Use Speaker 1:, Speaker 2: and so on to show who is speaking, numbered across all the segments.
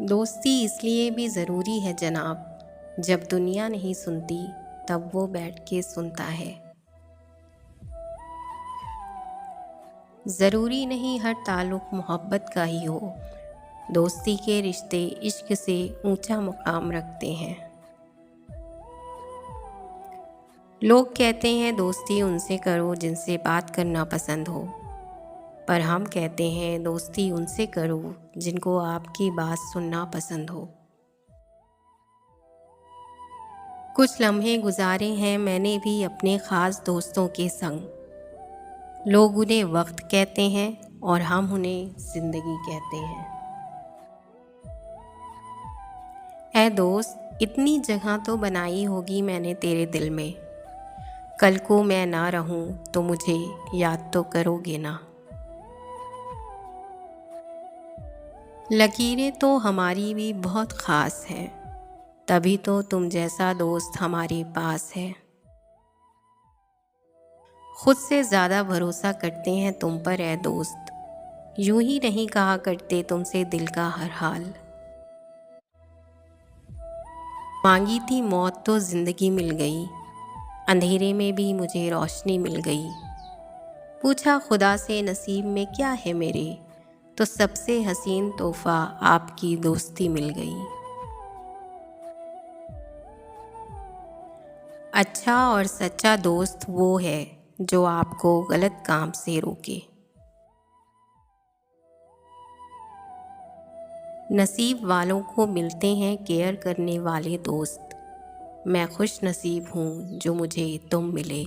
Speaker 1: दोस्ती इसलिए भी ज़रूरी है जनाब, जब दुनिया नहीं सुनती तब वो बैठ के सुनता है। ज़रूरी नहीं हर ताल्लुक़ मोहब्बत का ही हो, दोस्ती के रिश्ते इश्क से ऊंचा मुकाम रखते हैं। लोग कहते हैं दोस्ती उनसे करो जिनसे बात करना पसंद हो, पर हम कहते हैं दोस्ती उनसे करो जिनको आपकी बात सुनना पसंद हो। कुछ लम्हे गुजारे हैं मैंने भी अपने ख़ास दोस्तों के संग। लोग उन्हें वक्त कहते हैं और हम उन्हें ज़िंदगी कहते हैं। ऐ दोस्त, इतनी जगह तो बनाई होगी मैंने तेरे दिल में, कल को मैं ना रहूं तो मुझे याद तो करोगे ना। लकीरें तो हमारी भी बहुत ख़ास हैं, तभी तो तुम जैसा दोस्त हमारे पास है। खुद से ज़्यादा भरोसा करते हैं तुम पर ऐ दोस्त, यूं ही नहीं कहा करते तुमसे दिल का हर हाल। मांगी थी मौत तो ज़िंदगी मिल गई, अंधेरे में भी मुझे रोशनी मिल गई। पूछा खुदा से नसीब में क्या है मेरे, तो सबसे हसीन तोहफ़ा आपकी दोस्ती मिल गई। अच्छा और सच्चा दोस्त वो है जो आपको गलत काम से रोके। नसीब वालों को मिलते हैं केयर करने वाले दोस्त, मैं खुश नसीब हूँ जो मुझे तुम मिले।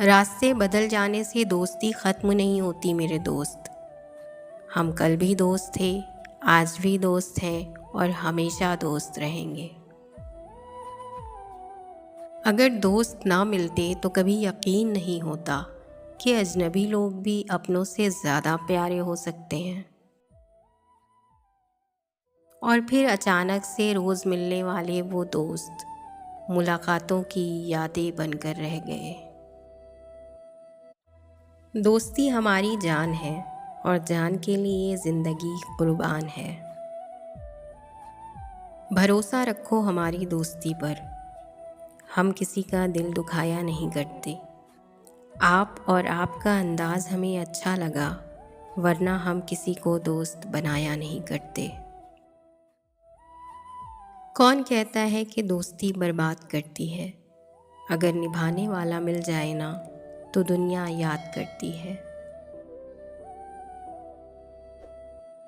Speaker 1: रास्ते बदल जाने से दोस्ती ख़त्म नहीं होती मेरे दोस्त। हम कल भी दोस्त थे, आज भी दोस्त हैं और हमेशा दोस्त रहेंगे। अगर दोस्त ना मिलते तो कभी यकीन नहीं होता कि अजनबी लोग भी अपनों से ज़्यादा प्यारे हो सकते हैं। और फिर अचानक से रोज़ मिलने वाले वो दोस्त मुलाकातों की यादें बनकर रह गए। दोस्ती हमारी जान है और जान के लिए ज़िंदगी कुर्बान है। भरोसा रखो हमारी दोस्ती पर, हम किसी का दिल दुखाया नहीं करते। आप और आपका अंदाज़ हमें अच्छा लगा, वरना हम किसी को दोस्त बनाया नहीं करते। कौन कहता है कि दोस्ती बर्बाद करती है, अगर निभाने वाला मिल जाए ना तो दुनिया याद करती है।